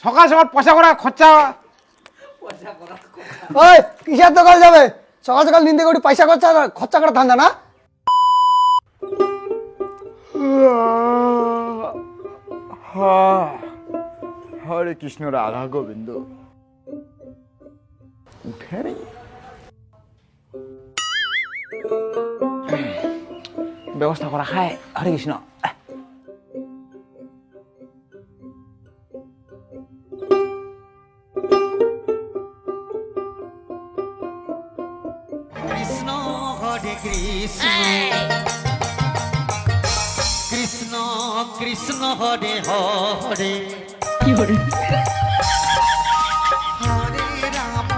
সকাল সকাল পয়সা করা খরচা। ওই কিসের দোকান যাবে? সকাল সকাল নিন্দে করে পয়সা খরচা করা ধান্দা না? হরে কৃষ্ণ রাধা গোবিন্দ। উঠে রে ব্যবস্থা করা খায়। হরে কৃষ্ণ। কৃষ্ণ হরে কৃষ্ণ কৃষ্ণ কৃষ্ণ হরে হরে হরে রাম রাম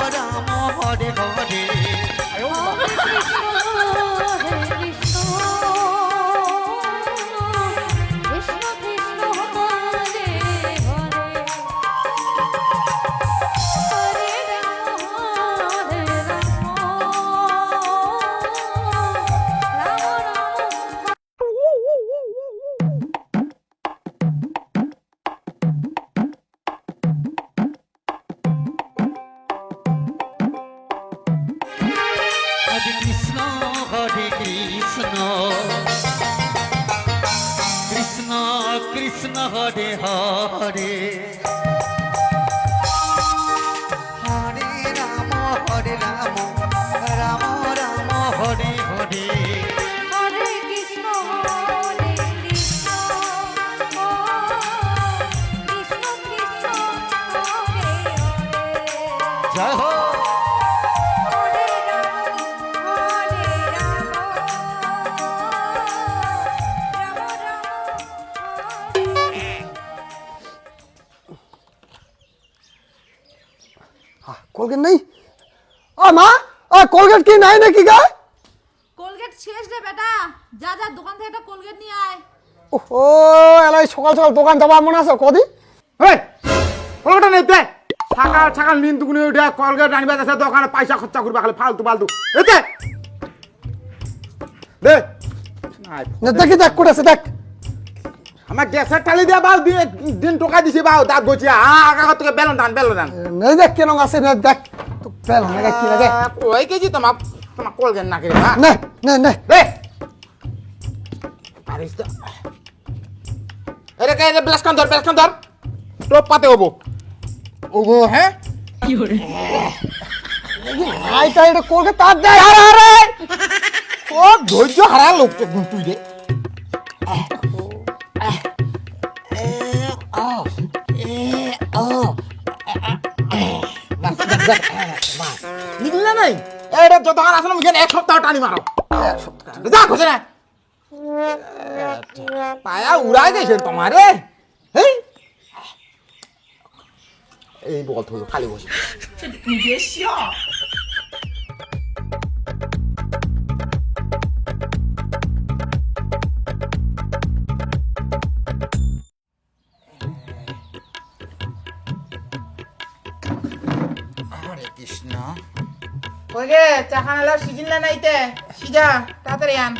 রাম হরে হরে হরে কৃষ্ণ হরে কৃষ্ণ কৃষ্ণ কৃষ্ণ হরে হরে হরে রাম রাম রাম হরে হরে জয় হো। কোলগেট নেই? মা, কোলগেট কি নাই নাকি গা? কোলগেট শেষ রে বেটা, যা যা দোকান থেকে একটা কোলগেট নিয়ে আয়। ওহো, এলাই সকাল সকাল দোকান যাবা মনে আছে কদি? এই কলকাতা নেই তে সকাল সকাল নিন দুগুনি উঠে কলগেট আনিবা যাচ্ছে দোকানে পয়সা খরচা করবা খালি ফালতু ফালতু। এতে দে না দেখি দেখ কোটাছে দেখ। আমার গ্যাসের টালি দিয়া বাউ দিন টোকা দিছি বাউ দাঁত গছিয়া আগা থেকে বেলন দান নেই দেখ কেন আছে না দেখ তো পেল না কি লাগে? ওই কেজি তোমার তোমার কলগেট না করে হ্যাঁ না না না দে পারিস তো। এরে ব্লাস কান ধর টপ পাতে হবো ওগো হ্যাঁ আইটা এটা কোলগেট তার দেয়। আরে আরে ও ধৈর্য হারা লোক তুই রে। নিকলে নাই এটা যতক্ষণ আসলে মুখে এক সপ্তাহ টানি মারো। যা খোঁজে না পায়া উড়াই গেছে তোমারে। এই বল থইলো খালি বসে কৃষ্ণ। ওই গে চা খানালা সিজিল না নাইতে সিজা তাড়াতাড়ি আন।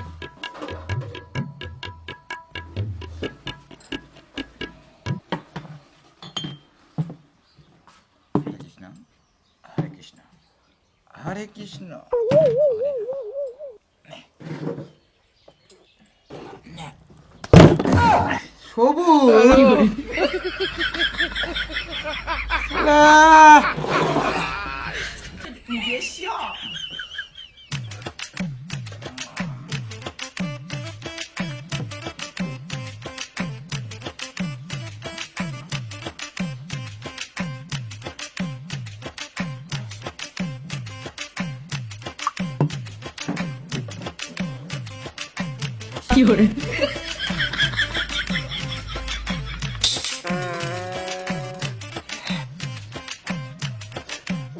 হরে কৃষ্ণ হরে কৃষ্ণ সবুজ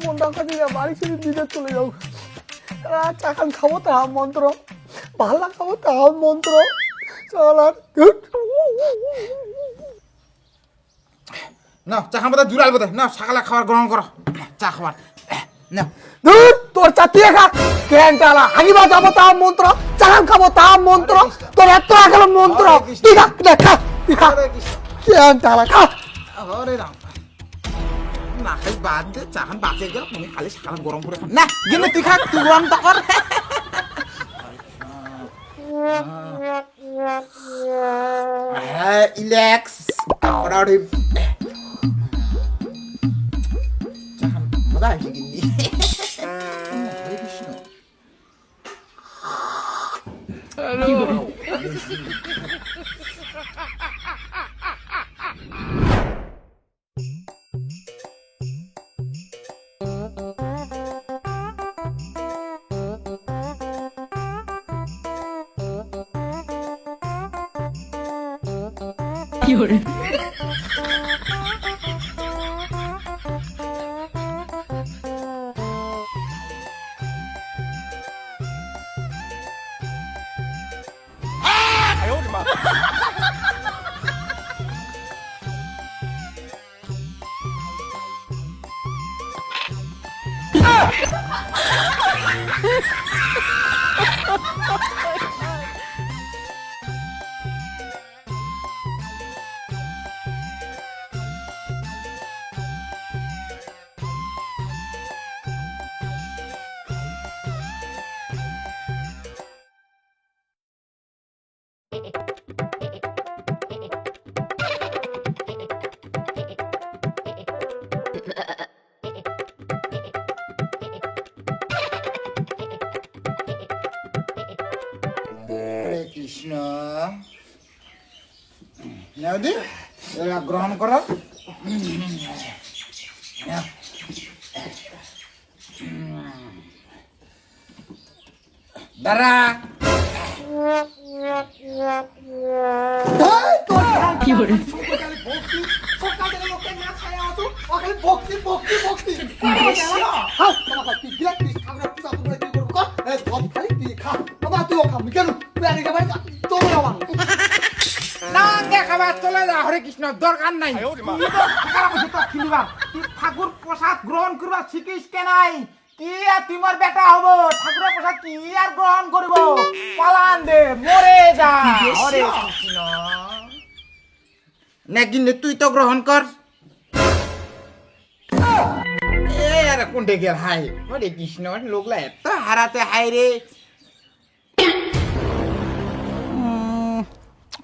মনটা কাছে বাড়ি ছেড়ে দিতে চলে যাও। চা খান খাবো তা মন্ত্র, ভালো খাবো তা মন্ত্র। চল আর না চা খাবার জুড়াল বোধ না সকালে খাবার গ্রহণ করো চা খাবার না। ধুর তোর চাতিয়ে খা কেন চালা হাগিবা যাবো তা মন্ত্র, চা খাবো তা মন্ত্র, তোর এত আগে মন্ত্র। তুই খা খা তুই খা জ্ঞান টালা খা আরে রাম না খাই বাদ দে চাখান বাঁচে গেল তুমি খালি সাকাল গরম করে খান না গেলে তুই খা তুই গরম তো কর হ্যাঁ ইলেক্স ওরা ওরে চাখান মজা আসে কিন্তু হরে কৃষ্ণ হরে কৃষ্ণ নাওদি এরা গ্রহণ করো দাঁড়া কি করে সকাল থেকে লোকে না খায় আতো ওখানে ভক্তি ভক্তি ভক্তি হ্যাঁ তোমাকে তুই বিরাট তুই ঠাকুরের পূজা তোমরা কি করবো কর এই সব খালি তুই খা বাবা তুইও খা কেন তুই আগে খাবার তোমরা বাবা না দেখাবার চলে যা হরে কৃষ্ণ দরকার নাই তুই ঠাকুর প্রসাদ গ্রহণ করবা শিখিস কেনাই কি আর তোমার বেটা হবো ঠাকুরের প্রসাদ কি আর গ্রহণ করব পালান দে মরে যা হরে কৃষ্ণ নাকি তুই তো গ্রহণ কর এ আর কোনটে গেল হাই হরে কৃষ্ণ লোকলা এত হারাতে হাই রে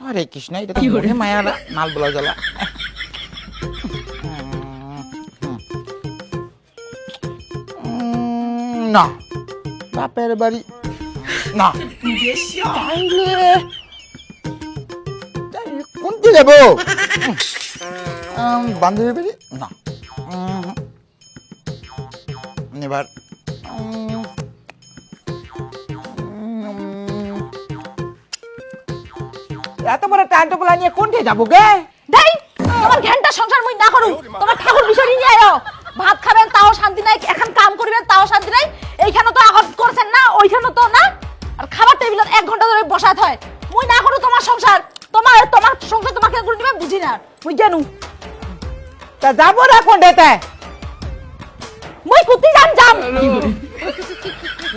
হরে কৃষ্ণ এটা তো মনে মায়া মাল বলা জ্বালা না বাপের বাড়ি না কোনটি যাব বান্ধবী বাড়ি না এবার এত বড় টাইমটা বলা নিয়ে কোনটি যাবো গে দেই তোমার ঘন্টা সংসার মুই না করু তোমার ঠাকুর বিষয় নিয়ে আয়ো ভাত খাবেন তাও শান্তি নাই এখন কাম করবেন তাও শান্তি নাই এইখানে তো আগত করছেন না ওইখানে তো না আর খাবার টেবিলত 1 ঘন্টা ধরে বসাত হয় মুই না করু তোমার সংসার তোমার সংসার তোমাকে করে দিবে বুঝি না মুই জানু তা যাবো না কোনটাতে মুই কুতি যাম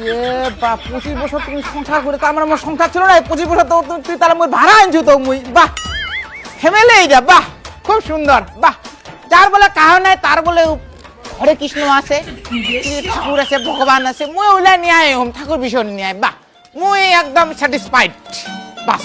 এ বাপ 25 বছর তুমি সংসার করে তো আমার সংসার ছিল না 25 বছর তো তুই তাহলে মুই ভাড়া আনছু তো মুই বাহ হেমেলে এইটা বাহ খুব সুন্দর বাহ যার বলে কাহ নাই তার বলে হরে কৃষ্ণ আছে ঠাকুর আছে ভগবান আছে মুই ওলা নিয়ে আয় হোম ঠাকুর বিষয় নিয়ে আয় বাহ মুই একদম স্যাটিসফাইড বাস